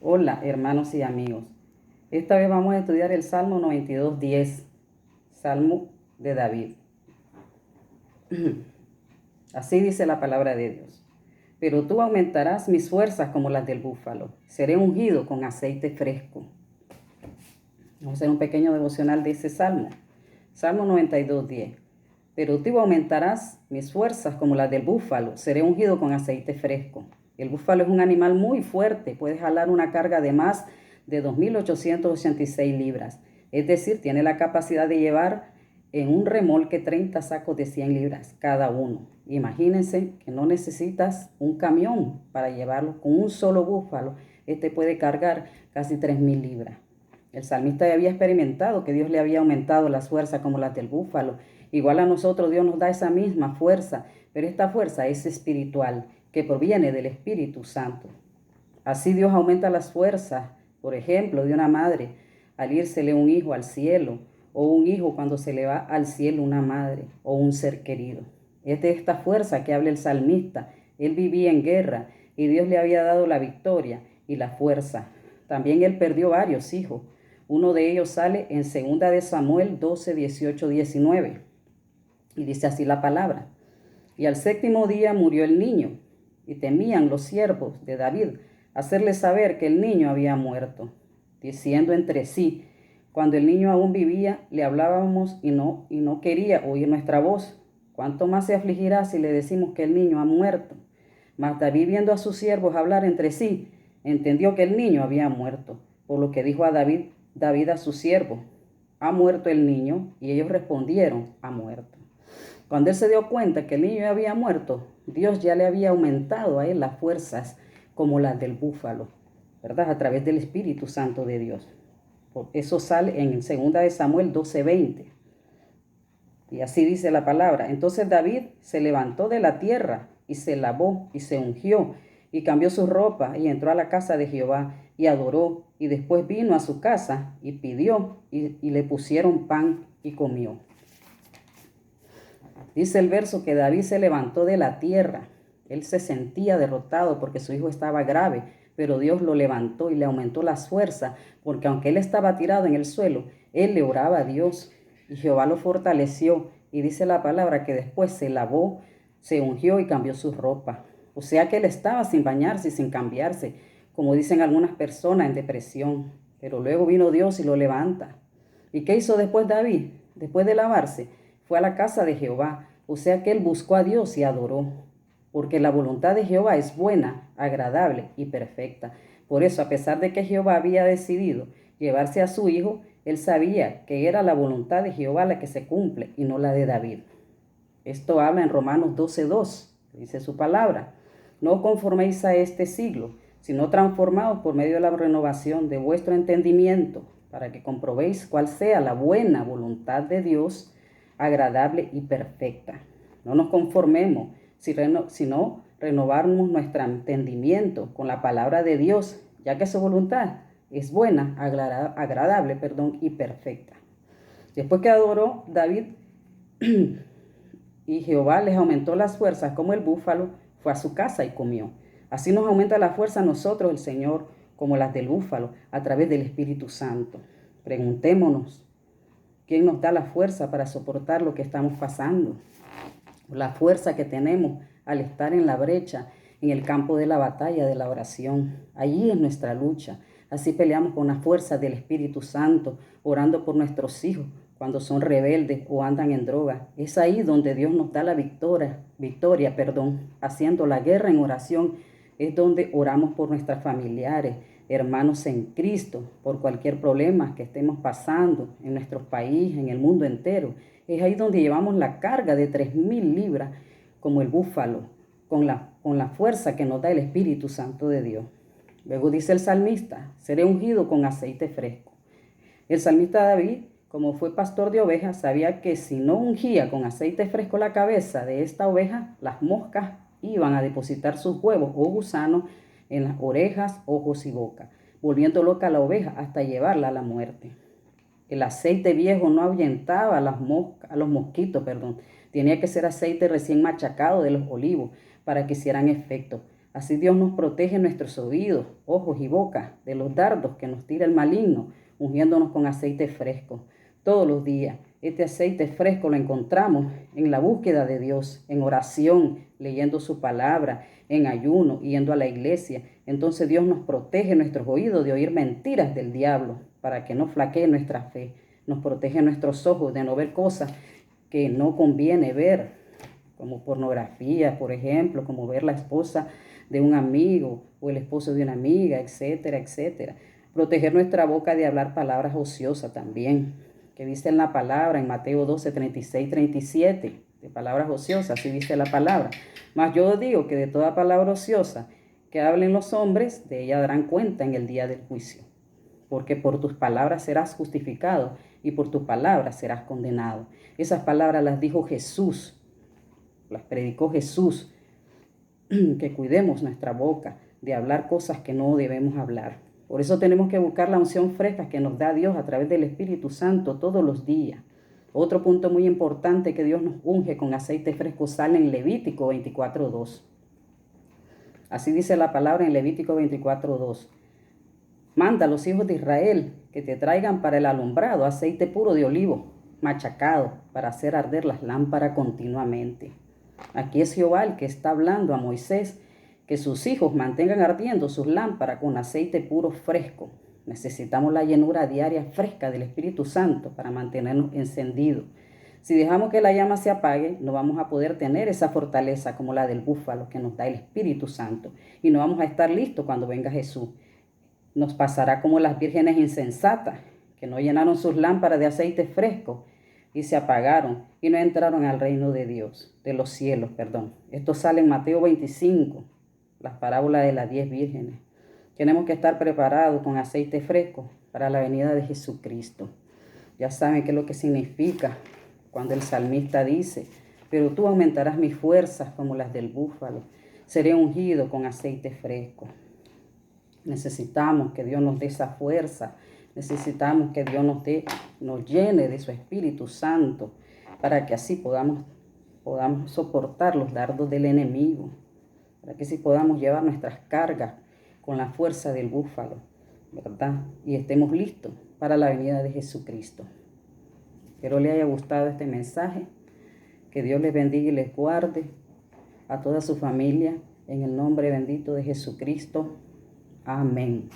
Hola, hermanos y amigos. Esta vez vamos a estudiar el Salmo 92:10, Salmo de David. Así dice la palabra de Dios. Pero tú aumentarás mis fuerzas como las del búfalo. Seré ungido con aceite fresco. Vamos a hacer un pequeño devocional de ese salmo. Salmo 92:10. Pero tú aumentarás mis fuerzas como las del búfalo. Seré ungido con aceite fresco. El búfalo es un animal muy fuerte. Puede jalar una carga de más de 2.886 libras. Es decir, tiene la capacidad de llevar en un remolque 30 sacos de 100 libras cada uno. Imagínense que no necesitas un camión para llevarlo. Con un solo búfalo, este puede cargar casi 3.000 libras. El salmista ya había experimentado que Dios le había aumentado las fuerzas como las del búfalo. Igual a nosotros Dios nos da esa misma fuerza, pero esta fuerza es espiritual, que proviene del Espíritu Santo. Así Dios aumenta las fuerzas, por ejemplo, de una madre al írsele un hijo al cielo, o un hijo cuando se le va al cielo una madre o un ser querido. Es de esta fuerza que habla el salmista. Él vivía en guerra y Dios le había dado la victoria y la fuerza. También él perdió varios hijos. Uno de ellos sale en 2 de Samuel 12, 18, 19. Y dice así la palabra. Y al séptimo día murió el niño, y temían los siervos de David hacerle saber que el niño había muerto, diciendo entre sí, cuando el niño aún vivía, le hablábamos y no quería oír nuestra voz. ¿Cuánto más se afligirá si le decimos que el niño ha muerto? Mas David, viendo a sus siervos hablar entre sí, entendió que el niño había muerto, por lo que dijo a David a sus siervos, ¿ha muerto el niño? Y ellos respondieron, ha muerto. Cuando él se dio cuenta que el niño había muerto, Dios ya le había aumentado a él las fuerzas como las del búfalo, ¿verdad? A través del Espíritu Santo de Dios. Eso sale en 2 de Samuel 12:20. Y así dice la palabra. Entonces David se levantó de la tierra y se lavó y se ungió y cambió su ropa y entró a la casa de Jehová y adoró, y después vino a su casa y pidió y le pusieron pan y comió. Dice el verso que David se levantó de la tierra. Él se sentía derrotado porque su hijo estaba grave, pero Dios lo levantó y le aumentó las fuerzas, porque aunque él estaba tirado en el suelo, él le oraba a Dios y Jehová lo fortaleció. Y dice la palabra que después se lavó, se ungió y cambió su ropa. O sea que él estaba sin bañarse y sin cambiarse, como dicen algunas personas en depresión. Pero luego vino Dios y lo levanta. ¿Y qué hizo después David? Después de lavarse, fue a la casa de Jehová. O sea que él buscó a Dios y adoró. Porque la voluntad de Jehová es buena, agradable y perfecta. Por eso, a pesar de que Jehová había decidido llevarse a su hijo, él sabía que era la voluntad de Jehová la que se cumple y no la de David. Esto habla en Romanos 12:2, dice su palabra. No conforméis a este siglo, sino transformaos por medio de la renovación de vuestro entendimiento, para que comprobéis cuál sea la buena voluntad de Dios, agradable y perfecta. No nos conformemos, sino renovarnos nuestro entendimiento con la palabra de Dios, ya que su voluntad es buena, agradable, y perfecta. Después que adoró David y Jehová les aumentó las fuerzas como el búfalo, fue a su casa y comió. Así nos aumenta la fuerza a nosotros el Señor como las del búfalo a través del Espíritu Santo. Preguntémonos, ¿quién nos da la fuerza para soportar lo que estamos pasando? La fuerza que tenemos al estar en la brecha, en el campo de la batalla de la oración. Allí es nuestra lucha. Así peleamos con la fuerza del Espíritu Santo, orando por nuestros hijos cuando son rebeldes o andan en droga. Es ahí donde Dios nos da la victoria, haciendo la guerra en oración. Es donde oramos por nuestros familiares, hermanos en Cristo, por cualquier problema que estemos pasando en nuestro país, en el mundo entero. Es ahí donde llevamos la carga de 3.000 libras como el búfalo, con la fuerza que nos da el Espíritu Santo de Dios. Luego dice el salmista, seré ungido con aceite fresco. El salmista David, como fue pastor de ovejas, sabía que si no ungía con aceite fresco la cabeza de esta oveja, las moscas iban a depositar sus huevos o gusanos en las orejas, ojos y boca, volviendo loca a la oveja hasta llevarla a la muerte. El aceite viejo no ahuyentaba a los mosquitos. Tenía que ser aceite recién machacado de los olivos para que hicieran efecto. Así Dios nos protege nuestros oídos, ojos y boca de los dardos que nos tira el maligno, ungiéndonos con aceite fresco todos los días. Este aceite fresco lo encontramos en la búsqueda de Dios, en oración, leyendo su palabra, en ayuno, yendo a la iglesia. Entonces Dios nos protege nuestros oídos de oír mentiras del diablo para que no flaquee nuestra fe. Nos protege nuestros ojos de no ver cosas que no conviene ver, como pornografía, por ejemplo, como ver la esposa de un amigo o el esposo de una amiga, etcétera, etcétera. Proteger nuestra boca de hablar palabras ociosas también, que dice en la palabra, en Mateo 12, 36, 37, de palabras ociosas, así dice la palabra. Mas yo digo que de toda palabra ociosa que hablen los hombres, de ella darán cuenta en el día del juicio. Porque por tus palabras serás justificado y por tus palabras serás condenado. Esas palabras las dijo Jesús, las predicó Jesús, que cuidemos nuestra boca de hablar cosas que no debemos hablar. Por eso tenemos que buscar la unción fresca que nos da Dios a través del Espíritu Santo todos los días. Otro punto muy importante que Dios nos unge con aceite fresco sale en Levítico 24:2. Así dice la palabra en Levítico 24:2. Manda a los hijos de Israel que te traigan para el alumbrado aceite puro de olivo, machacado, para hacer arder las lámparas continuamente. Aquí es Jehová el que está hablando a Moisés, que sus hijos mantengan ardiendo sus lámparas con aceite puro fresco. Necesitamos la llenura diaria fresca del Espíritu Santo para mantenernos encendidos. Si dejamos que la llama se apague, no vamos a poder tener esa fortaleza como la del búfalo que nos da el Espíritu Santo. Y no vamos a estar listos cuando venga Jesús. Nos pasará como las vírgenes insensatas, que no llenaron sus lámparas de aceite fresco y se apagaron y no entraron al reino de Dios, de los cielos, perdón. Esto sale en Mateo 25, las parábolas de las 10 vírgenes. Tenemos que estar preparados con aceite fresco para la venida de Jesucristo. Ya saben qué es lo que significa cuando el salmista dice, pero tú aumentarás mis fuerzas como las del búfalo. Seré ungido con aceite fresco. Necesitamos que Dios nos dé esa fuerza. Necesitamos que Dios nos llene de su Espíritu Santo para que así podamos soportar los dardos del enemigo, para que así podamos llevar nuestras cargas con la fuerza del búfalo, ¿verdad? Y estemos listos para la venida de Jesucristo. Espero les haya gustado este mensaje. Que Dios les bendiga y les guarde a toda su familia en el nombre bendito de Jesucristo. Amén.